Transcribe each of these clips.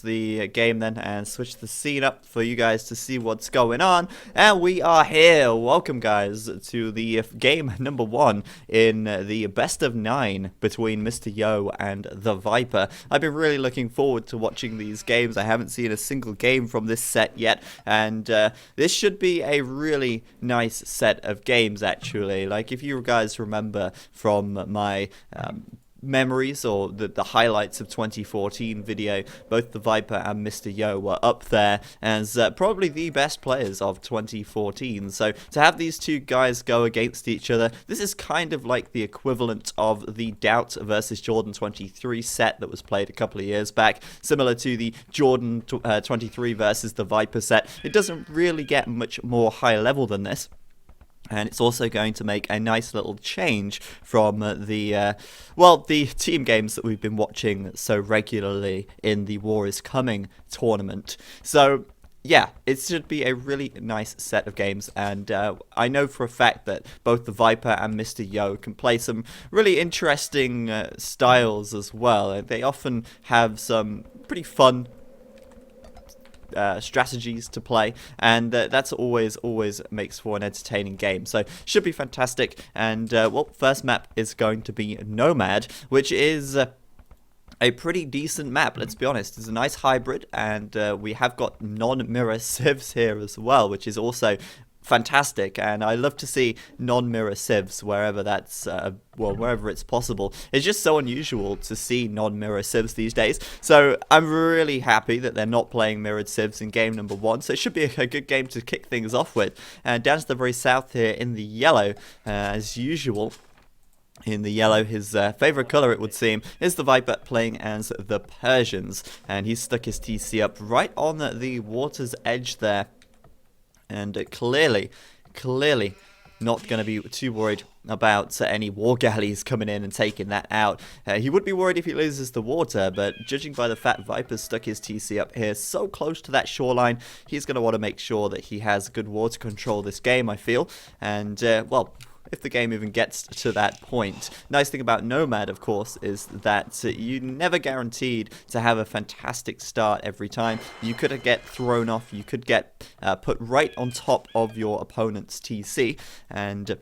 The game then and switch the scene up for you guys to see what's going on, and we are here. Welcome guys to the game number 1 in the best of 9 between Mr. Yo and TheViper. I've been really looking forward to watching these games. I haven't seen a single game from this set yet, and this should be a really nice set of games actually. Like, if you guys remember from my memories or the highlights of 2014 video, both TheViper and Mr. Yo were up there as probably the best players of 2014. So to have these two guys go against each other, this is kind of like the equivalent of the Doubt versus Jordan 23 set that was played a couple of years back, similar to the Jordan 23 versus TheViper set. It doesn't really get much more high level than this. And it's also going to make a nice little change from the team games that we've been watching so regularly in the War is Coming tournament. So yeah, it should be a really nice set of games, and I know for a fact that both TheViper and Mr. Yo can play some really interesting styles as well. They often have some pretty fun strategies to play, and that's always makes for an entertaining game. So should be fantastic. And first map is going to be Nomad, which is a pretty decent map, let's be honest. It's a nice hybrid, and we have got non-mirror civs here as well, which is also fantastic. And I love to see non-mirror civs wherever that's wherever it's possible. It's just so unusual to see non-mirror civs these days, so I'm really happy that they're not playing mirrored civs in game number 1. So it should be a good game to kick things off with. And down to the very south here in the yellow, as usual. In the yellow, his favorite color, it would seem, is TheViper playing as the Persians, and he's stuck his TC up right on the water's edge there. And clearly not going to be too worried about any war galleys coming in and taking that out. He would be worried if he loses the water, but judging by the fact Viper's stuck his TC up here so close to that shoreline, he's going to want to make sure that he has good water control this game, I feel. And, if the game even gets to that point. Nice thing about Nomad, of course, is that you're never guaranteed to have a fantastic start every time. You could get thrown off, you could get put right on top of your opponent's TC, and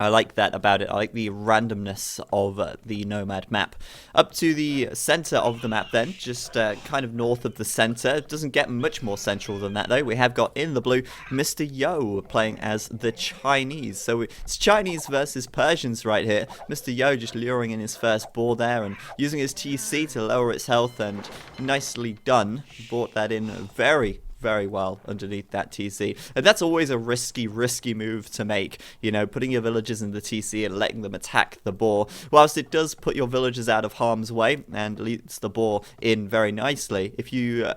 I like that about it. I like the randomness of the Nomad map. Up to the center of the map then, just kind of north of the center. It doesn't get much more central than that though. We have got in the blue Mr. Yo playing as the Chinese. So it's Chinese versus Persians right here. Mr. Yo just luring in his first ball there and using his TC to lower its health, and nicely done. Brought that in very well underneath that TC. And that's always a risky move to make, you know, putting your villagers in the TC and letting them attack the boar. Whilst it does put your villagers out of harm's way and leads the boar in very nicely, if you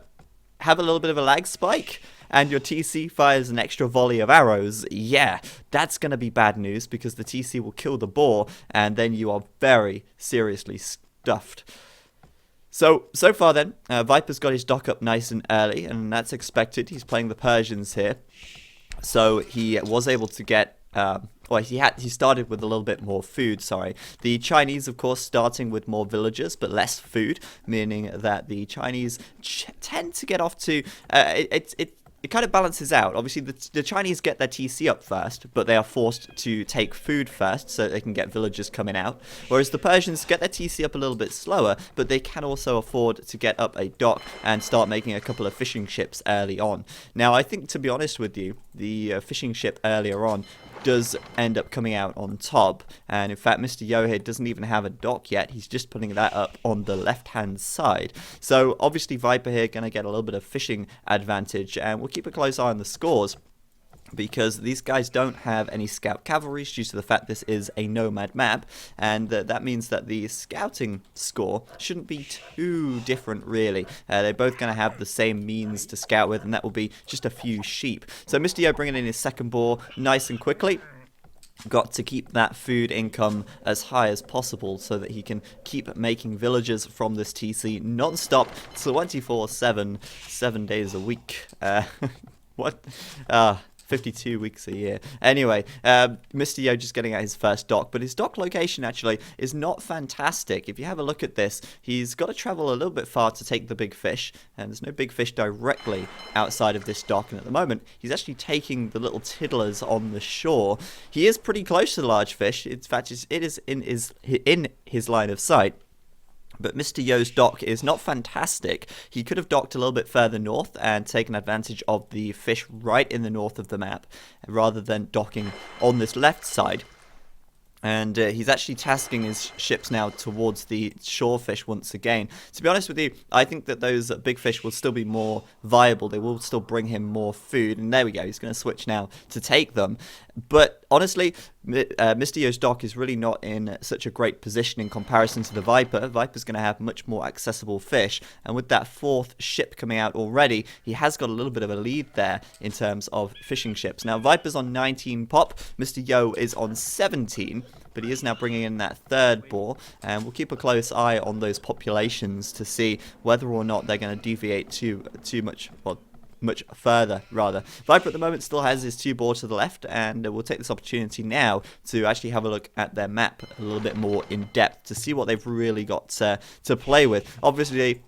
have a little bit of a lag spike and your TC fires an extra volley of arrows, yeah, that's going to be bad news, because the TC will kill the boar, and then you are very seriously stuffed. So far then, Viper's got his dock up nice and early, and that's expected. He's playing the Persians here. So he was able to get, he started with a little bit more food, sorry. The Chinese, of course, starting with more villagers, but less food, meaning that the Chinese tend to get off to, it kind of balances out. Obviously, the Chinese get their TC up first, but they are forced to take food first so they can get villagers coming out. Whereas the Persians get their TC up a little bit slower, but they can also afford to get up a dock and start making a couple of fishing ships early on. Now, I think, to be honest with you, the fishing ship earlier on does end up coming out on top, and in fact Mr. Yo here doesn't even have a dock yet. He's just putting that up on the left hand side. So obviously Viper here going to get a little bit of fishing advantage, and we'll keep a close eye on the scores, because these guys don't have any scout cavalry due to the fact this is a Nomad map, and that means that the scouting score shouldn't be too different really. They're both going to have the same means to scout with, and that will be just a few sheep. So Mr. Yo bringing in his second boar nice and quickly. Got to keep that food income as high as possible so that he can keep making villagers from this TC non-stop 24/7, 7 days a week. What? 52 weeks a year. Anyway, Mr. Yo just getting at his first dock, but his dock location actually is not fantastic. If you have a look at this, he's got to travel a little bit far to take the big fish, and there's no big fish directly outside of this dock, and at the moment, he's actually taking the little tiddlers on the shore. He is pretty close to the large fish. In fact, it is in his line of sight. But Mr. Yo's dock is not fantastic. He could have docked a little bit further north and taken advantage of the fish right in the north of the map, rather than docking on this left side. And he's actually tasking his ships now towards the shore fish once again. To be honest with you, I think that those big fish will still be more viable. They will still bring him more food. And there we go. He's going to switch now to take them. But honestly, Mr. Yo's dock is really not in such a great position in comparison to the Viper. Viper's going to have much more accessible fish. And with that fourth ship coming out already, he has got a little bit of a lead there in terms of fishing ships. Now, Viper's on 19 pop. Mr. Yo is on 17. But he is now bringing in that third boar, and we'll keep a close eye on those populations to see whether or not they're going to deviate too much, well, much further, rather. Viper at the moment still has his 2 boar to the left, and we'll take this opportunity now to actually have a look at their map a little bit more in depth to see what they've really got to play with. Obviously,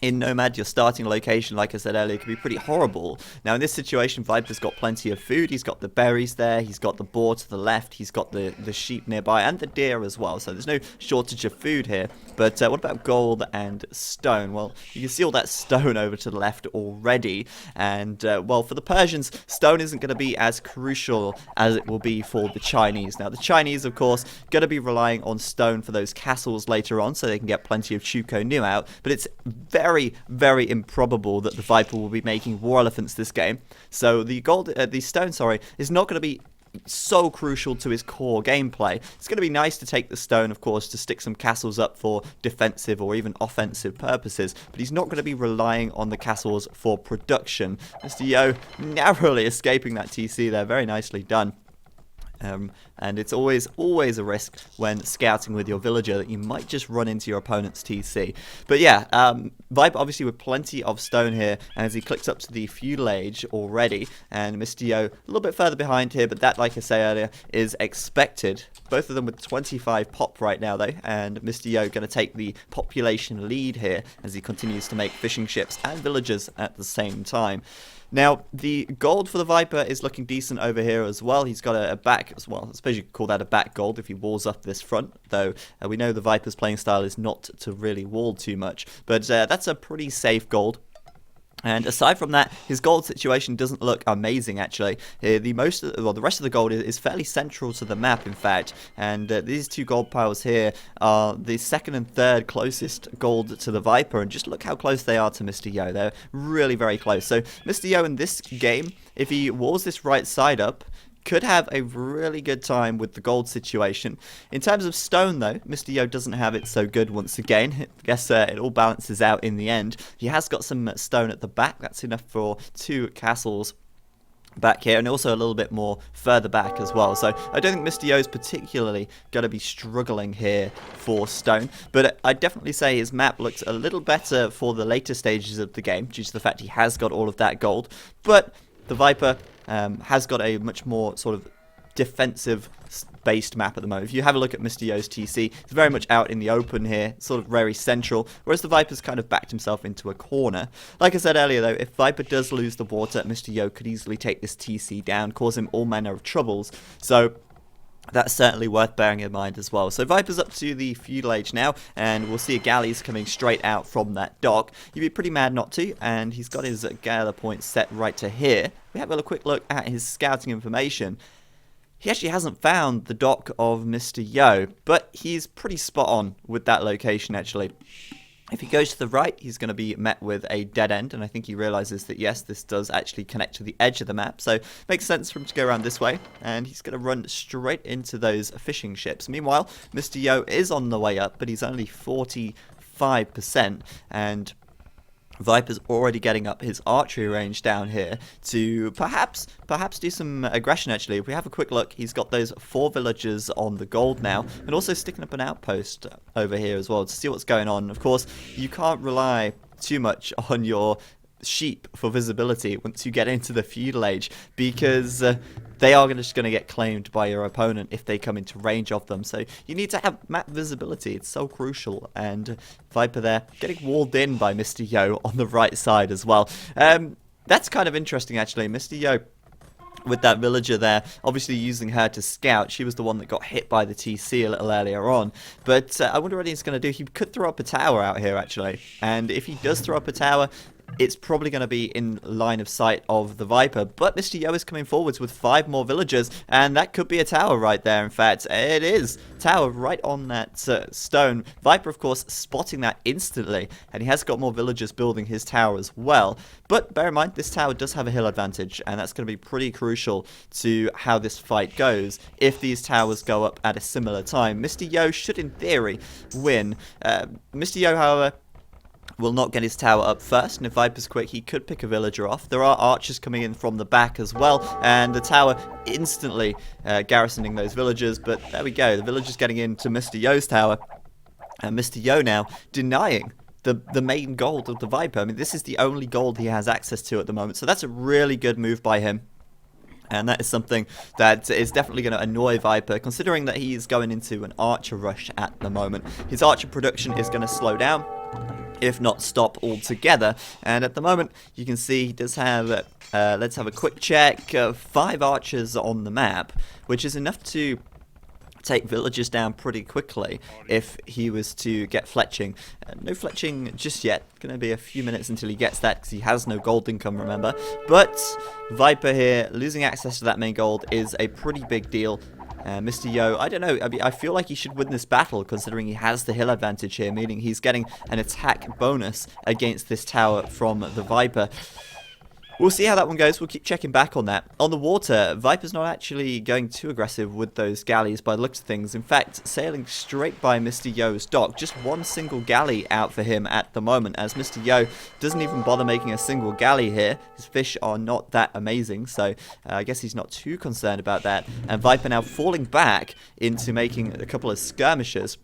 in Nomad, your starting location, like I said earlier, can be pretty horrible. Now, in this situation, Viper's got plenty of food. He's got the berries there. He's got the boar to the left. He's got the sheep nearby and the deer as well. So there's no shortage of food here. But what about gold and stone? Well, you can see all that stone over to the left already. And, well, for the Persians, stone isn't going to be as crucial as it will be for the Chinese. Now, the Chinese, of course, going to be relying on stone for those castles later on so they can get plenty of Chuko Nu out. But it's very, very improbable that the Viper will be making war elephants this game. So the stone, is not going to be so crucial to his core gameplay. It's going to be nice to take the stone, of course, to stick some castles up for defensive or even offensive purposes, but he's not going to be relying on the castles for production. Mr. Yo narrowly escaping that TC there. Very nicely done. And it's always a risk when scouting with your villager that you might just run into your opponent's TC. But yeah, Viper obviously with plenty of stone here as he clicks up to the feudal age already, and Mr. Yo a little bit further behind here, but that, like I say earlier, is expected. Both of them with 25 pop right now though, and Mr. Yo going to take the population lead here as he continues to make fishing ships and villagers at the same time. Now, the gold for the Viper is looking decent over here as well. He's got a back as well. I suppose you could call that a back gold if he walls up this front, though we know the Viper's playing style is not to really wall too much. But that's a pretty safe gold. And aside from that, his gold situation doesn't look amazing, actually. The rest of the gold is fairly central to the map, in fact. And these 2 gold piles here are the second and third closest gold to the Viper. And just look how close they are to Mr. Yo. They're really very close. So Mr. Yo in this game, if he walls this right side up, could have a really good time with the gold situation. In terms of stone, though, Mr. Yo doesn't have it so good once again. I guess it all balances out in the end. He has got some stone at the back. That's enough for 2 castles back here, and also a little bit more further back as well. So I don't think Mr. Yo is particularly going to be struggling here for stone, but I'd definitely say his map looks a little better for the later stages of the game due to the fact he has got all of that gold. But the Viper has got a much more sort of defensive-based map at the moment. If you have a look at Mr. Yo's TC, it's very much out in the open here, sort of very central, whereas the Viper's kind of backed himself into a corner. Like I said earlier, though, if Viper does lose the water, Mr. Yo could easily take this TC down, cause him all manner of troubles. So that's certainly worth bearing in mind as well. So Viper's up to the feudal age now, and we'll see a galleys coming straight out from that dock. You'd be pretty mad not to, and he's got his gather point set right to here. We have a quick look at his scouting information. He actually hasn't found the dock of Mr. Yo, but he's pretty spot on with that location, actually. If he goes to the right, he's going to be met with a dead end, and I think he realizes that, yes, this does actually connect to the edge of the map, so it makes sense for him to go around this way, and he's going to run straight into those fishing ships. Meanwhile, Mr. Yo is on the way up, but he's only 45%, and Viper's already getting up his archery range down here to perhaps do some aggression, actually. If we have a quick look, he's got those 4 villagers on the gold now, and also sticking up an outpost over here as well to see what's going on. Of course, you can't rely too much on your sheep for visibility once you get into the feudal age, because they are just going to get claimed by your opponent if they come into range of them. So you need to have map visibility. It's so crucial. And Viper there getting walled in by Mr. Yo on the right side as well. That's kind of interesting, actually. Mr. Yo with that villager there, obviously using her to scout. She was the one that got hit by the TC a little earlier on. But I wonder what he's going to do. He could throw up a tower out here, actually. And if he does throw up a tower, it's probably going to be in line of sight of the Viper. But Mr. Yo is coming forwards with 5 more villagers, and that could be a tower right there. In fact, it is. Tower right on that stone. Viper, of course, spotting that instantly, and he has got more villagers building his tower as well. But bear in mind, this tower does have a hill advantage, and that's going to be pretty crucial to how this fight goes. If these towers go up at a similar time, Mr. Yo should, in theory, win. Mr. Yo, however, will not get his tower up first, and if Viper's quick, he could pick a villager off. There are archers coming in from the back as well, and the tower instantly garrisoning those villagers, but there we go. The villagers getting into Mr. Yo's tower, and Mr. Yo now denying the main gold of the Viper. I mean, this is the only gold he has access to at the moment, so that's a really good move by him. And that is something that is definitely going to annoy Viper, considering that he's going into an archer rush at the moment. His archer production is going to slow down, if not stop altogether. And at the moment, you can see he does have, let's have a quick check, 5 archers on the map, which is enough to take villagers down pretty quickly if he was to get fletching. No fletching just yet. Going to be a few minutes until he gets that, because he has no gold income, remember. But Viper here, losing access to that main gold is a pretty big deal. Mr. Yo, I don't know, I mean, I feel like he should win this battle, considering he has the hill advantage here, meaning he's getting an attack bonus against this tower from the Viper. We'll see how that one goes. We'll keep checking back on that. On the water, Viper's not actually going too aggressive with those galleys by the looks of things. In fact, sailing straight by Mr. Yo's dock. Just one single galley out for him at the moment, as Mr. Yo doesn't even bother making a single galley here. His fish are not that amazing, so I guess he's not too concerned about that. And Viper now falling back into making a couple of skirmishes,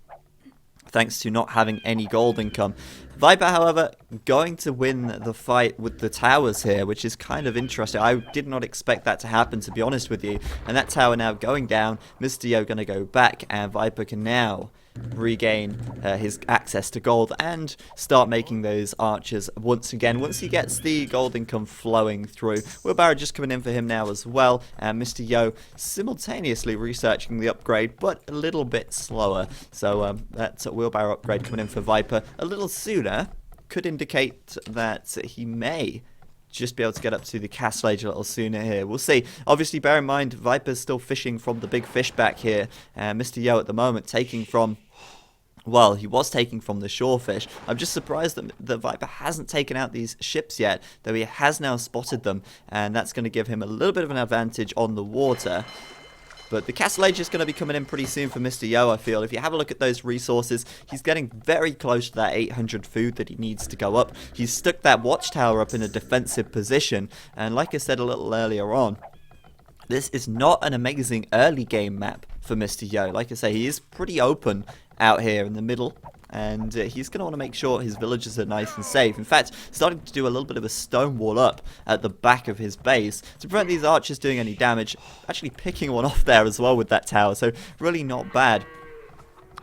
thanks to not having any gold income. Viper, however, going to win the fight with the towers here, which is kind of interesting. I did not expect that to happen, to be honest with you. And that tower now going down. Mr. Yo going to go back, and Viper can now regain his access to gold and start making those archers once again, once he gets the gold income flowing through. Wheelbarrow just coming in for him now as well, and Mr. Yo simultaneously researching the upgrade, but a little bit slower. So that's a wheelbarrow upgrade coming in for Viper a little sooner. Could indicate that he may just be able to get up to the castle age a little sooner here. We'll see. Obviously, bear in mind, Viper's still fishing from the big fish back here. Mr. Yo at the moment taking from, well, he was taking from the shore fish. I'm just surprised that the Viper hasn't taken out these ships yet, though he has now spotted them, and that's going to give him a little bit of an advantage on the water. But the castle age is going to be coming in pretty soon for Mr. Yo, I feel. If you have a look at those resources, he's getting very close to that 800 food that he needs to go up. He's stuck that watchtower up in a defensive position. And like I said a little earlier on, this is not an amazing early game map for Mr. Yo. Like I say, he is pretty open out here in the middle. And he's going to want to make sure his villagers are nice and safe. In fact, starting to do a little bit of a stone wall up at the back of his base to prevent these archers doing any damage. Actually picking one off there as well with that tower, so really not bad.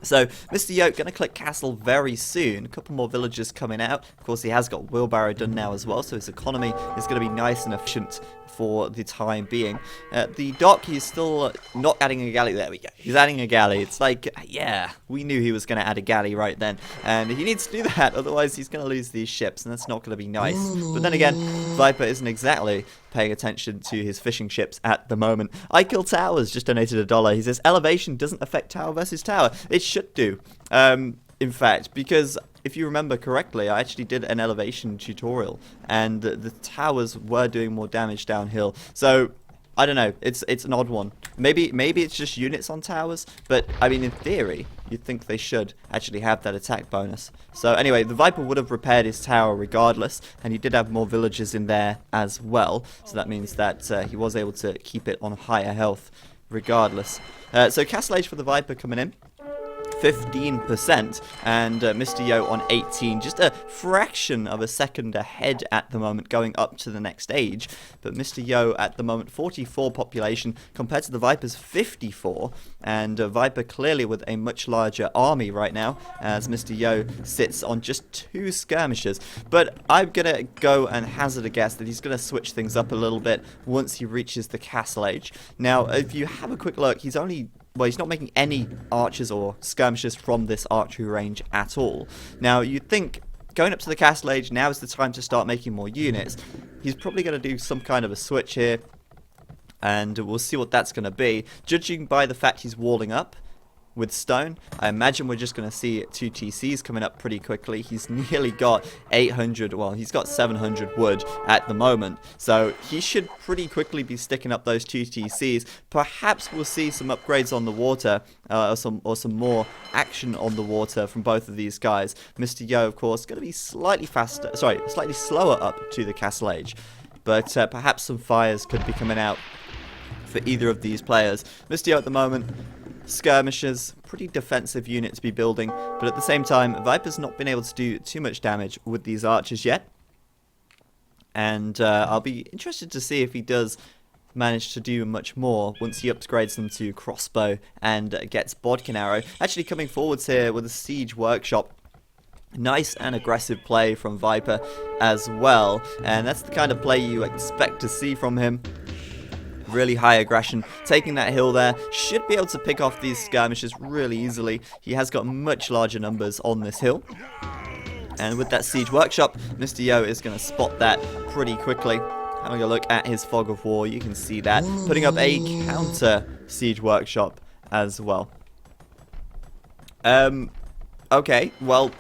So, Mr. Yo going to click castle very soon. A couple more villagers coming out. Of course, he has got wheelbarrow done now as well, so his economy is going to be nice and efficient for the time being. The dock, he's still not adding a galley. There we go. He's adding a galley. It's like, yeah, we knew he was going to add a galley right then. And he needs to do that, otherwise he's going to lose these ships, and that's not going to be nice. But then again, Viper isn't exactly paying attention to his fishing ships at the moment. I Kill Towers just donated $1. He says, elevation doesn't affect tower versus tower. It should do, in fact, because if you remember correctly, I actually did an elevation tutorial, and the towers were doing more damage downhill. So I don't know, it's an odd one. Maybe it's just units on towers, but I mean, in theory, you'd think they should actually have that attack bonus. So anyway, the Viper would have repaired his tower regardless, and he did have more villagers in there as well. So that means that he was able to keep it on higher health regardless. So Castle Age for the Viper coming in. 15%, and Mr. Yo on 18, just a fraction of a second ahead at the moment, going up to the next stage. But Mr. Yo at the moment 44 population compared to the Viper's 54, and Viper clearly with a much larger army right now, as Mr. Yo sits on just 2 skirmishers. But I'm gonna go and hazard a guess that he's gonna switch things up a little bit once he reaches the castle age. Now, if you have a quick look, he's not making any archers or skirmishers from this archery range at all. Now, you'd think going up to the castle age, now is the time to start making more units. He's probably going to do some kind of a switch here, and we'll see what that's going to be. Judging by the fact he's walling up with stone, I imagine we're just going to see 2 TCs coming up pretty quickly. He's nearly got 800, well, he's got 700 wood at the moment, so he should pretty quickly be sticking up those 2 TCs. Perhaps we'll see some upgrades on the water, or some more action on the water from both of these guys. Mr. Yo, of course, going to be slightly slower up to the castle age, but perhaps some fires could be coming out for either of these players. Mr. Yo at the moment, skirmishers, pretty defensive unit to be building, but at the same time, Viper's not been able to do too much damage with these archers yet. And I'll be interested to see if he does manage to do much more once he upgrades them to crossbow and gets bodkin arrow. Actually coming forwards here with a siege workshop. Nice and aggressive play from Viper as well, and that's the kind of play you expect to see from him. Really high aggression, taking that hill there, should be able to pick off these skirmishers really easily. He has got much larger numbers on this hill, and with that siege workshop, Mr. Yo is going to spot that pretty quickly. Having a look at his fog of war, you can see that, putting up a counter siege workshop as well. Okay, well,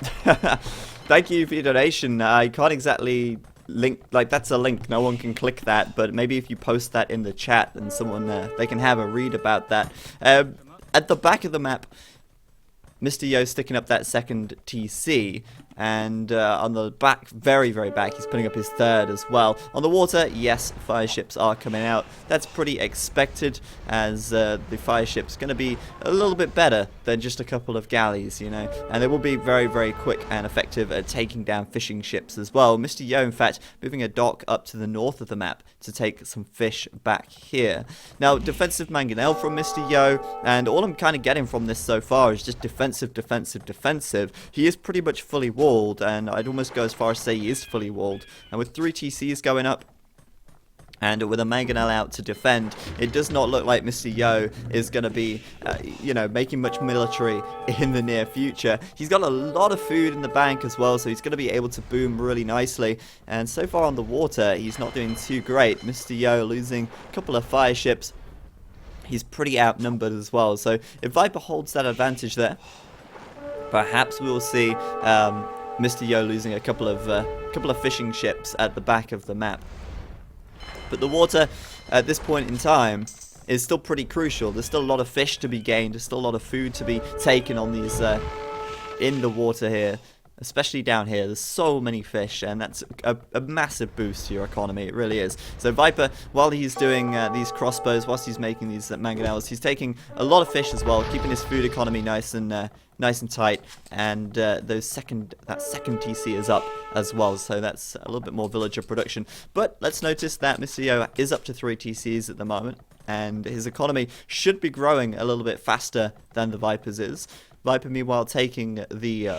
thank you for your donation. I can't exactly link, like, that's a link, no one can click that, but maybe if you post that in the chat and someone they can have a read about that. At the back of the map, Mr. Yo sticking up that second TC, and on the back, very back, he's putting up his third as well. On the water, yes, fire ships are coming out. That's pretty expected, as the fire ship's going to be a little bit better than just a couple of galleys, you know, and they will be very quick and effective at taking down fishing ships as well. Mr. Yo, in fact, moving a dock up to the north of the map to take some fish back here. Now, defensive mangonel from Mr. Yo, and all I'm kind of getting from this so far is just defensive. He is pretty much fully walled, and I'd almost go as far as say he is fully walled. And with 3 TCs going up, and with a mangonel out to defend, it does not look like Mr. Yo is going to be, you know, making much military in the near future. He's got a lot of food in the bank as well, so he's going to be able to boom really nicely. And so far on the water, he's not doing too great. Mr. Yo losing a couple of fire ships. He's pretty outnumbered as well. So if Viper holds that advantage there, perhaps we will see Mr. Yo losing a couple of fishing ships at the back of the map. But the water at this point in time is still pretty crucial. There's still a lot of fish to be gained. There's still a lot of food to be taken on these in the water here, especially down here. There's so many fish, and that's a massive boost to your economy. It really is. So Viper, while he's doing these crossbows, whilst he's making these mangonels, he's taking a lot of fish as well, keeping his food economy nice and tight. And that second TC is up as well, so that's a little bit more villager production. But let's notice that Mr. Yo is up to 3 TCs at the moment, and his economy should be growing a little bit faster than the Viper's is. Viper, meanwhile, taking the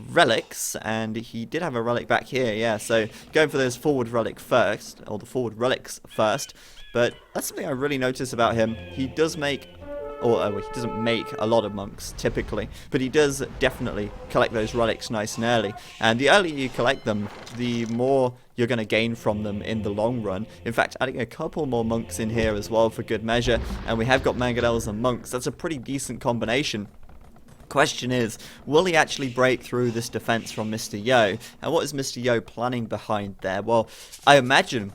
relics, and he did have a relic back here, yeah, so going for those forward relic first, or the forward relics first. But that's something I really notice about him. He does make, or he doesn't make a lot of monks typically, but he does definitely collect those relics nice and early. And the earlier you collect them, the more you're going to gain from them in the long run. In fact, adding a couple more monks in here as well for good measure, and we have got mangonels and monks. That's a pretty decent combination. Question is, will he actually break through this defense from Mr. Yo? And what is Mr. Yo planning behind there? Well, I imagine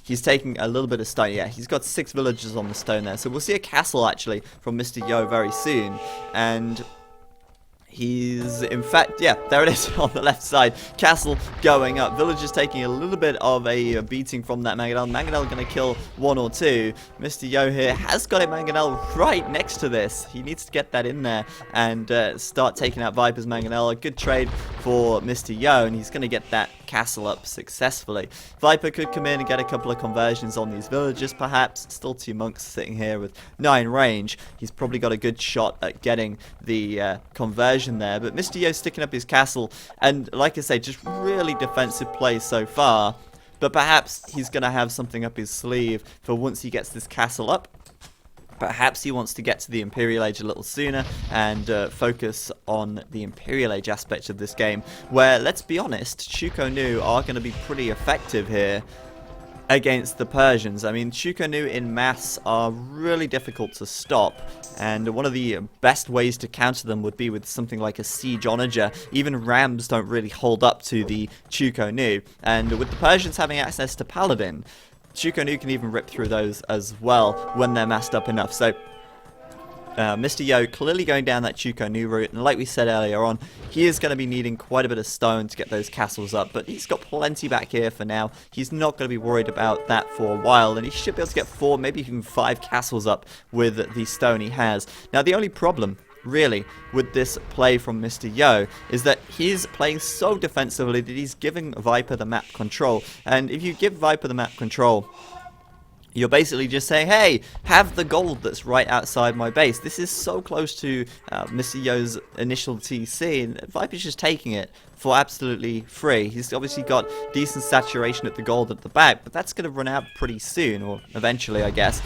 he's taking a little bit of stone. Yeah, he's got 6 villagers on the stone there. So we'll see a castle actually from Mr. Yo very soon. And He's, in fact, yeah, there it is on the left side. Castle going up. Villagers taking a little bit of a beating from that Mangonel. Mangonel going to kill one or two. Mr. Yo here has got a Mangonel right next to this. He needs to get that in there and start taking out Viper's Mangonel. A good trade for Mr. Yo, and he's going to get that castle up successfully. Viper could come in and get a couple of conversions on these villagers, perhaps. Still 2 monks sitting here with 9 range. He's probably got a good shot at getting the conversion there, but Mr. Yo sticking up his castle, and like I say, just really defensive play so far, but perhaps he's going to have something up his sleeve for once he gets this castle up. Perhaps he wants to get to the Imperial Age a little sooner and focus on the Imperial Age aspect of this game, where, let's be honest, Chuko-Nu are going to be pretty effective here against the Persians. I mean, Chuko-Nu in mass are really difficult to stop, and one of the best ways to counter them would be with something like a siege onager. Even rams don't really hold up to the Chuko-Nu, and with the Persians having access to paladin, Chuko-Nu can even rip through those as well when they're massed up enough. So Mr. Yo clearly going down that Chuko-Nu route, and like we said earlier on, he is going to be needing quite a bit of stone to get those castles up, but he's got plenty back here for now. He's not going to be worried about that for a while, and he should be able to get 4, maybe even 5 castles up with the stone he has. Now, the only problem really with this play from Mr. Yo is that he's playing so defensively that he's giving Viper the map control, and if you give Viper the map control, you're basically just saying, hey, have the gold that's right outside my base. This is so close to Mr. Yo's initial TC, and Viper's just taking it for absolutely free. He's obviously got decent saturation at the gold at the back, but that's going to run out pretty soon, or eventually, I guess.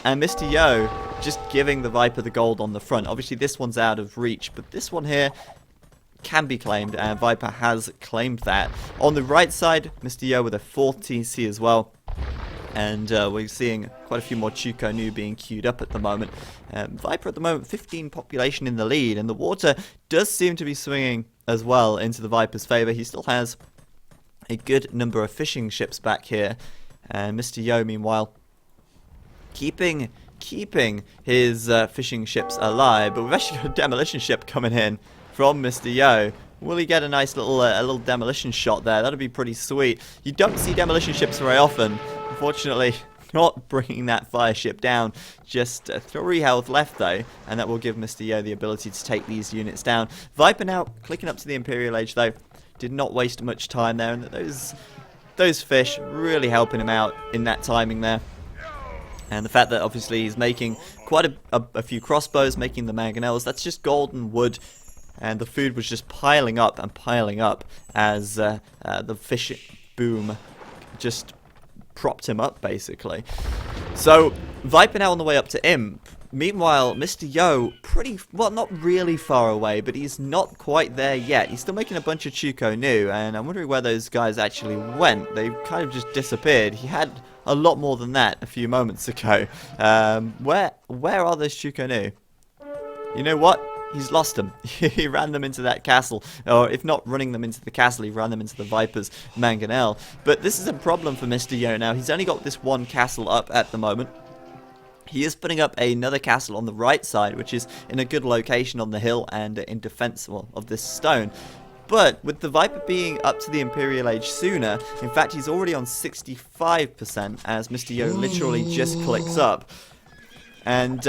And Mr. Yo just giving the Viper the gold on the front. Obviously, this one's out of reach, but this one here can be claimed, and Viper has claimed that. On the right side, Mr. Yo with a 4th TC as well. And we're seeing quite a few more Chuko-Nu being queued up at the moment. Viper at the moment, 15 population in the lead, and the water does seem to be swinging as well into the Viper's favour. He still has a good number of fishing ships back here, and Mr. Yo, meanwhile, keeping his fishing ships alive. But we've actually got a demolition ship coming in from Mr. Yo. Will he get a nice little demolition shot there? That'd be pretty sweet. You don't see demolition ships very often. Unfortunately, not bringing that fire ship down. Just 3 health left though, and that will give Mr. Yo the ability to take these units down. Viper now clicking up to the Imperial Age though. Did not waste much time there, and those fish really helping him out in that timing there. And the fact that obviously he's making quite a few crossbows, making the mangonels, that's just gold and wood. And the food was just piling up and piling up as the fish boom just propped him up, basically. So, Viper now on the way up to Imp. Meanwhile, Mr. Yo, well, not really far away, but he's not quite there yet. He's still making a bunch of Chuko-Nu, and I'm wondering where those guys actually went. They kind of just disappeared. He had a lot more than that a few moments ago. Where are those Chuko-Nu? You know what? He's lost them. He ran them into that castle. Or if not running them into the castle, he ran them into the Viper's Mangonel. But this is a problem for Mr. Yo now. He's only got this one castle up at the moment. He is putting up another castle on the right side, which is in a good location on the hill and in defense of this stone. But with the Viper being up to the Imperial Age sooner, in fact he's already on 65% as Mr. Yo literally just clicks up. And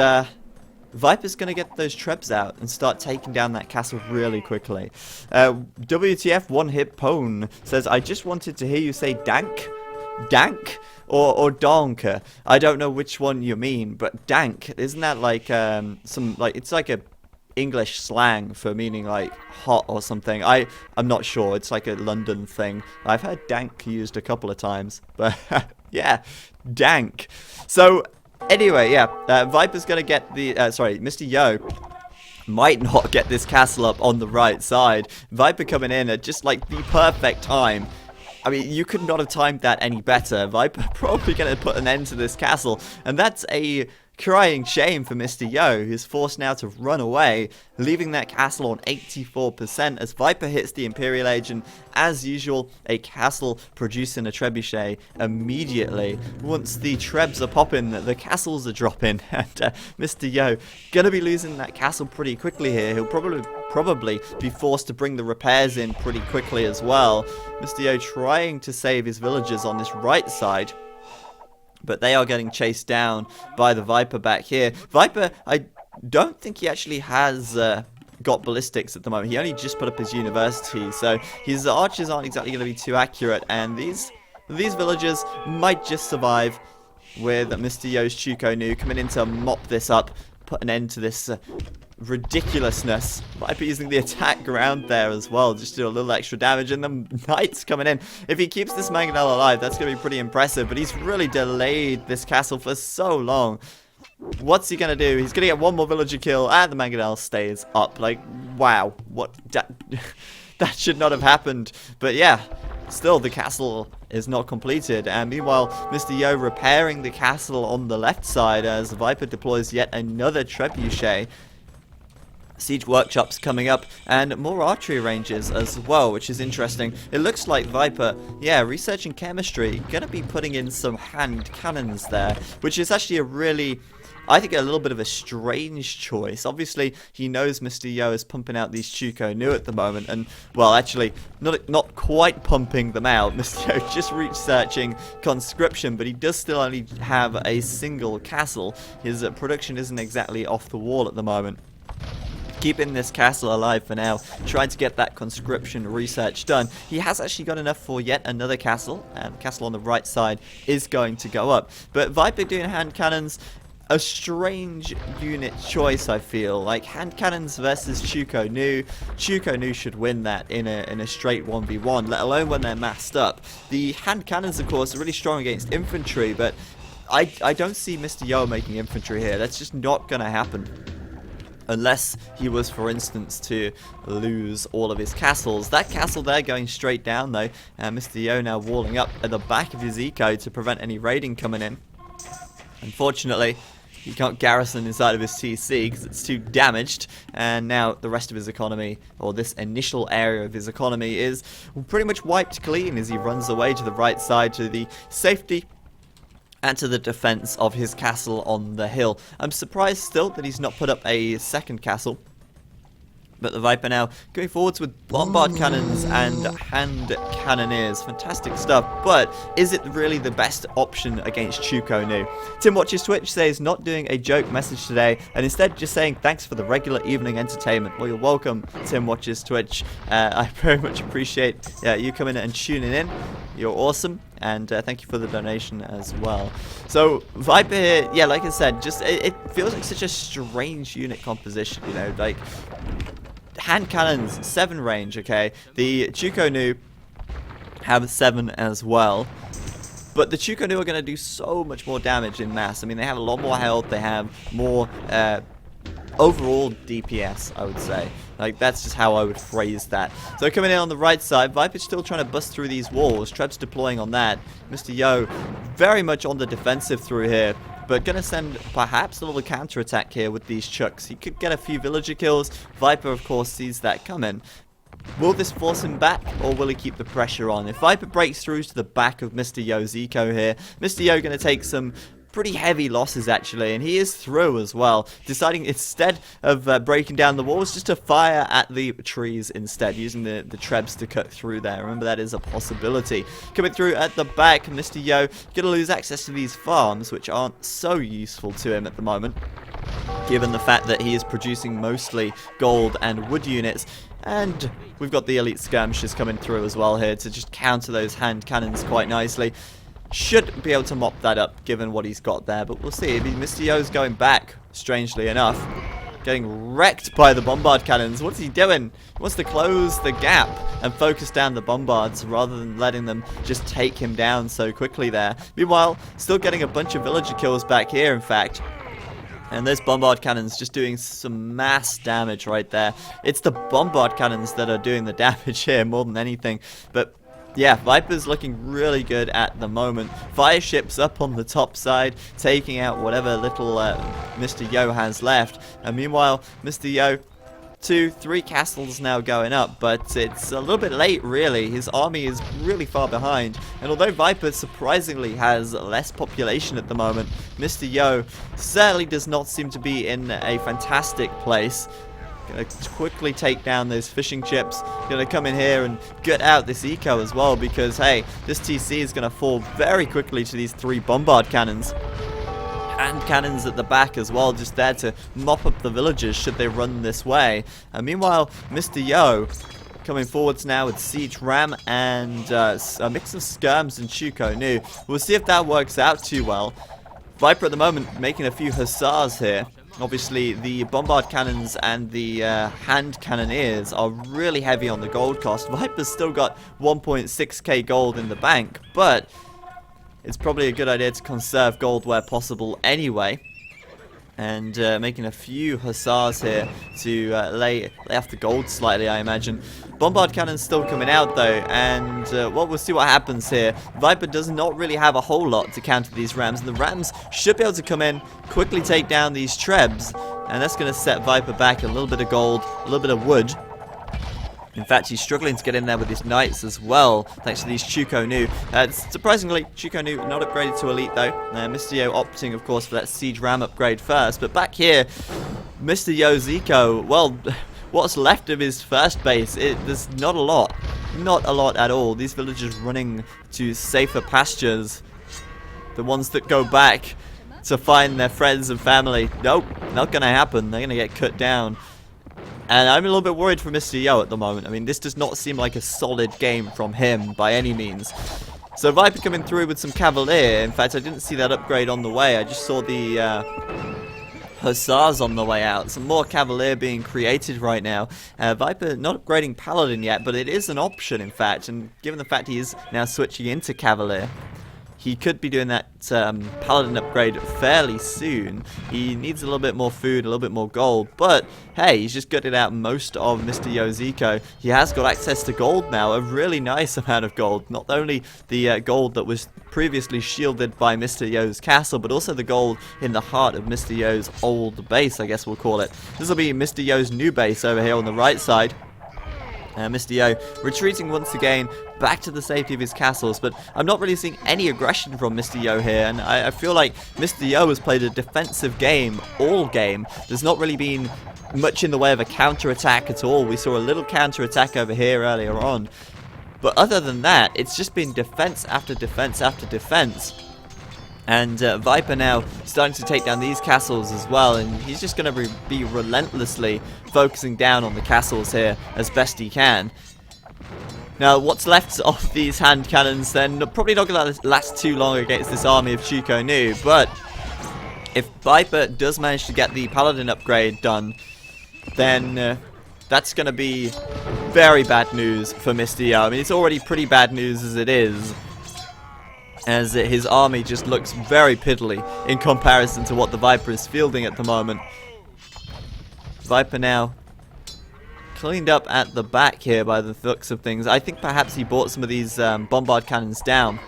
Viper's going to get those trebs out and start taking down that castle really quickly. WTF One Hit Pone says, I just wanted to hear you say dank? Dank? Or donker? I don't know which one you mean, but dank, isn't that like it's like a English slang for meaning like hot or something? I'm not sure. It's like a London thing. I've heard dank used a couple of times, but yeah, dank. So anyway, yeah, Viper's gonna get the Mr. Yo might not get this castle up on the right side. Viper coming in at just like the perfect time. I mean, you could not have timed that any better. Viper probably going to put an end to this castle. And that's a crying shame for Mr. Yo, who's forced now to run away, leaving that castle on 84% as Viper hits the Imperial Age, and as usual, a castle producing a trebuchet immediately. Once the trebs are popping, the castles are dropping, and Mr. Yo gonna be losing that castle pretty quickly here. He'll probably be forced to bring the repairs in pretty quickly as well. Mr. Yo trying to save his villagers on this right side, but they are getting chased down by the Viper back here. Viper, I don't think he actually has got ballistics at the moment. He only just put up his university, so his archers aren't exactly going to be too accurate, and these villagers might just survive with Mr. Yo's Chuko Nu coming in to mop this up, put an end to this ridiculousness. Viper using the attack ground there as well, just to do a little extra damage, and the knights coming in. If he keeps this mangonel alive, that's going to be pretty impressive, but he's really delayed this castle for so long. What's he going to do? He's going to get one more villager kill, and the mangonel stays up. Like, wow. What? That should not have happened. But yeah, still the castle is not completed, and meanwhile Mr. Yo repairing the castle on the left side as Viper deploys yet another trebuchet. Siege workshops coming up, and more archery ranges as well, which is interesting. It looks like Viper, yeah, researching chemistry, gonna be putting in some hand cannons there, which is actually a really, I think, a little bit of a strange choice. Obviously, he knows Mr. Yo is pumping out these Chuko Nu at the moment, and, well, actually, not quite pumping them out. Mr. Yo just researching conscription, but he does still only have a single castle. His production isn't exactly off the wall at the moment. Keeping this castle alive for now, trying to get that conscription research done. He has actually got enough for yet another castle, and the castle on the right side is going to go up. But Viper doing hand cannons, a strange unit choice, I feel. Like, hand cannons versus Chuko Nu. Chuko Nu should win that in a straight 1v1, let alone when they're massed up. The hand cannons, of course, are really strong against infantry, but I don't see Mr. Yo making infantry here. That's just not going to happen. Unless he was, for instance, to lose all of his castles. That castle there going straight down, though. And Mr. Yo now walling up at the back of his eco to prevent any raiding coming in. Unfortunately, he can't garrison inside of his TC because it's too damaged. And now the rest of his economy, or this initial area of his economy, is pretty much wiped clean as he runs away to the right side to the safety and to the defense of his castle on the hill. I'm surprised still that he's not put up a second castle. But the Viper now going forwards with bombard cannons and hand cannoneers. Fantastic stuff. But is it really the best option against Chuko Nu? Tim Watches Twitch says not doing a joke message today, and instead just saying thanks for the regular evening entertainment. Well, you're welcome, Tim Watches Twitch. I very much appreciate you coming and tuning in. You're awesome. And thank you for the donation as well. So Viper here, yeah, like I said, just it feels like such a strange unit composition, you know, like hand cannons, 7 range, okay. The Chuko Nu have 7 as well. But the Chuko Nu are going to do so much more damage in mass. I mean, they have a lot more health, they have more overall DPS, I would say. Like, that's just how I would phrase that. So coming in on the right side, Viper's still trying to bust through these walls. Treb's deploying on that. Mr. Yo very much on the defensive through here, but going to send perhaps a little counter-attack here with these chucks. He could get a few villager kills. Viper, of course, sees that coming. Will this force him back, or will he keep the pressure on? If Viper breaks through to the back of Mr. Yo's eco here, Mr. Yo going to take some pretty heavy losses, actually, and he is through as well, deciding instead of breaking down the walls, just to fire at the trees instead, using the trebs to cut through there. Remember, that is a possibility. Coming through at the back, Mr. Yo gonna lose access to these farms, which aren't so useful to him at the moment, given the fact that he is producing mostly gold and wood units. And we've got the elite skirmishers coming through as well here to just counter those hand cannons quite nicely. Should be able to mop that up, given what he's got there, but we'll see. I mean, Mr. Yo's going back, strangely enough. Getting wrecked by the bombard cannons. What's he doing? He wants to close the gap and focus down the bombards rather than letting them just take him down so quickly there. Meanwhile, still getting a bunch of villager kills back here, in fact. And those bombard cannons just doing some mass damage right there. It's the bombard cannons that are doing the damage here more than anything. But Yeah, Viper's looking really good at the moment. Fire ships up on the top side, taking out whatever little Mr. Yo has left. And meanwhile, Mr. Yo, 3 castles now going up, but it's a little bit late, really. His army is really far behind. And although Viper surprisingly has less population at the moment, Mr. Yo certainly does not seem to be in a fantastic place. Gonna quickly take down those fishing chips. Gonna come in here and gut out this eco as well, because hey, this TC is gonna fall very quickly to these 3 bombard cannons. And cannons at the back as well, just there to mop up the villagers should they run this way. And meanwhile, Mr. Yo coming forwards now with Siege Ram and a mix of skirms and Chuko Nu. We'll see if that works out too well. Viper at the moment making a few hussars here. Obviously, the bombard cannons and the hand cannoneers are really heavy on the gold cost. Viper's still got 1.6k gold in the bank, but it's probably a good idea to conserve gold where possible anyway. And making a few hussars here to lay off the gold slightly, I imagine. Bombard cannons still coming out though, and well, we'll see what happens here. Viper does not really have a whole lot to counter these rams, and the rams should be able to come in, quickly take down these trebs, and that's going to set Viper back a little bit of gold, a little bit of wood. In fact, he's struggling to get in there with his knights as well, thanks to these Chuko Nu. Surprisingly, Chuko Nu not upgraded to elite though. Mr. Yo opting, of course, for that siege ram upgrade first. But back here, Mr. Yo's eco, well, what's left of his first base, there's not a lot. Not a lot at all. These villagers running to safer pastures. The ones that go back to find their friends and family. Nope, not going to happen. They're going to get cut down. And I'm a little bit worried for Mr. Yo at the moment. I mean, this does not seem like a solid game from him by any means. So Viper coming through with some Cavalier. In fact, I didn't see that upgrade on the way. I just saw the Hussars on the way out. Some more Cavalier being created right now. Viper not upgrading Paladin yet, but it is an option, in fact. And given the fact he is now switching into Cavalier, he could be doing that Paladin upgrade fairly soon. He needs a little bit more food, a little bit more gold, but hey, he's just gutted out most of Mr. Yo's eco. He has got access to gold now, a really nice amount of gold. Not only the gold that was previously shielded by Mr. Yo's castle, but also the gold in the heart of Mr. Yo's old base, I guess we'll call it. This will be Mr. Yo's new base over here on the right side. Mr. Yo retreating once again back to the safety of his castles, but I'm not really seeing any aggression from Mr. Yo here, and I feel like Mr. Yo has played a defensive game all game. There's not really been much in the way of a counter-attack at all. We saw a little counter-attack over here earlier on, but other than that, it's just been defense after defense after defense. And Viper now starting to take down these castles as well, and he's just going to be relentlessly focusing down on the castles here as best he can. Now, what's left of these hand cannons then, probably not going to last too long against this army of Chuko Nu, but if Viper does manage to get the Paladin upgrade done, then that's going to be very bad news for Mr. Yo. I mean, it's already pretty bad news as it is, as his army just looks very piddly in comparison to what the Viper is fielding at the moment. Viper now cleaned up at the back here by the looks of things. I think perhaps he brought some of these bombard cannons down.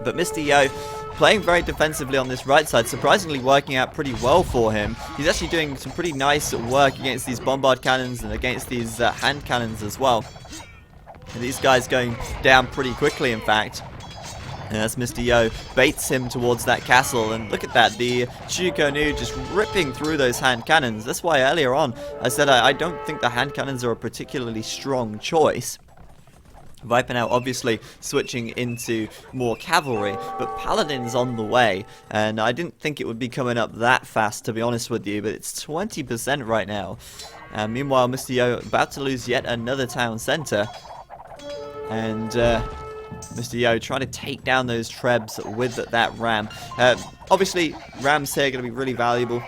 But Mr. Yo playing very defensively on this right side, surprisingly working out pretty well for him. He's actually doing some pretty nice work against these bombard cannons and against these hand cannons as well. And these guys going down pretty quickly, in fact. And as Mr. Yo baits him towards that castle, and look at that, the Chuko Nu just ripping through those hand cannons. That's why earlier on I said I don't think the hand cannons are a particularly strong choice. Viper now obviously switching into more cavalry, but Paladin's on the way, and I didn't think it would be coming up that fast, to be honest with you, but it's 20% right now. Meanwhile, Mr. Yo about to lose yet another town centre, and Mr. Yo trying to take down those trebs with that ram. Obviously, rams here are going to be really valuable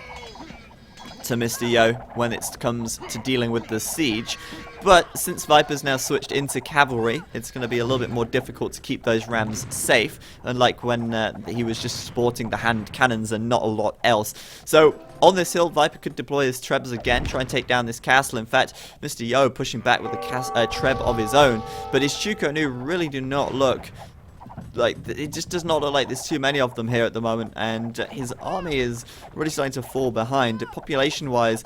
to Mr. Yo when it comes to dealing with the siege. But since Viper's now switched into cavalry, it's going to be a little bit more difficult to keep those rams safe, unlike when he was just sporting the hand cannons and not a lot else. So on this hill, Viper could deploy his trebs again, try and take down this castle. In fact, Mr. Yo pushing back with a treb of his own, but his Chukonu really do not look like, it just does not look like there's too many of them here at the moment, and his army is really starting to fall behind population-wise.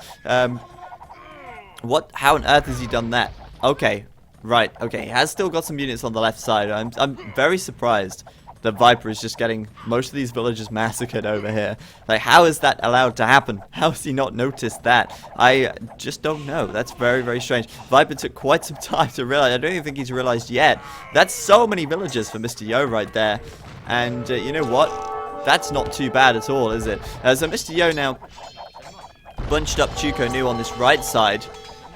How on earth has he done that? Okay, right, okay, he has still got some units on the left side. I'm very surprised that Viper is just getting most of these villagers massacred over here. Like, how is that allowed to happen? How has he not noticed that? I just don't know. That's very, very strange. Viper took quite some time to realize. I don't even think he's realized yet. That's so many villagers for Mr. Yo right there. And you know what? That's not too bad at all, is it? So Mr. Yo now bunched up Chukonu on this right side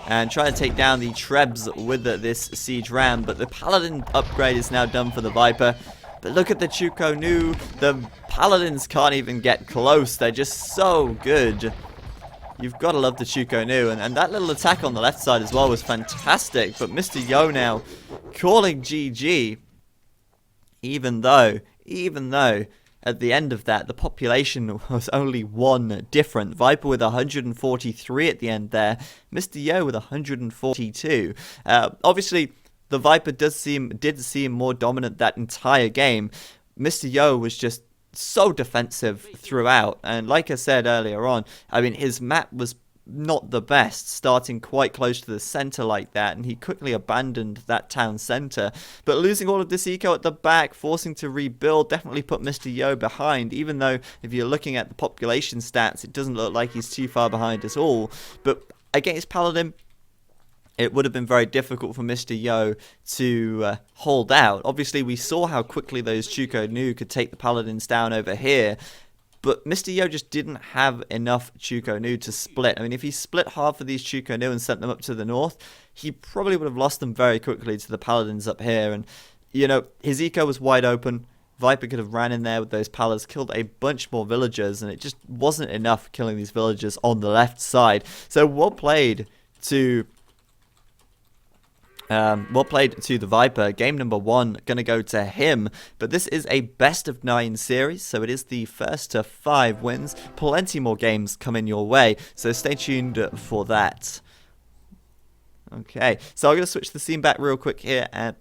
and trying to take down the trebs with this siege ram. But the paladin upgrade is now done for the Viper. But look at the Chukonu. The paladins can't even get close. They're just so good. You've got to love the Chukonu. And that little attack on the left side as well was fantastic. But Mr. Yo now calling GG. Even though at the end of that, the population was only one different. Viper with 143 at the end there. Mr. Yo with 142. Obviously, the Viper did seem more dominant that entire game. Mr. Yo was just so defensive throughout. And like I said earlier on, I mean, his map was not the best, starting quite close to the center like that, and he quickly abandoned that town center. But losing all of this eco at the back, forcing to rebuild, definitely put Mr. Yo behind, even though if you're looking at the population stats, it doesn't look like he's too far behind at all. But against Paladin, it would have been very difficult for Mr. Yo to hold out. Obviously, we saw how quickly those Chukonu could take the Paladins down over here. But Mr. Yo just didn't have enough Chukonu to split. I mean, if he split half of these Chukonu and sent them up to the north, he probably would have lost them very quickly to the Paladins up here. And, you know, his eco was wide open. Viper could have ran in there with those palas, killed a bunch more villagers, and it just wasn't enough killing these villagers on the left side. So well played to the Viper. Game number 1 going to go to him, but this is a best of 9 series, so it is the first to 5 wins. Plenty more games coming your way, so stay tuned for that. Okay, so I'm going to switch the scene back real quick here and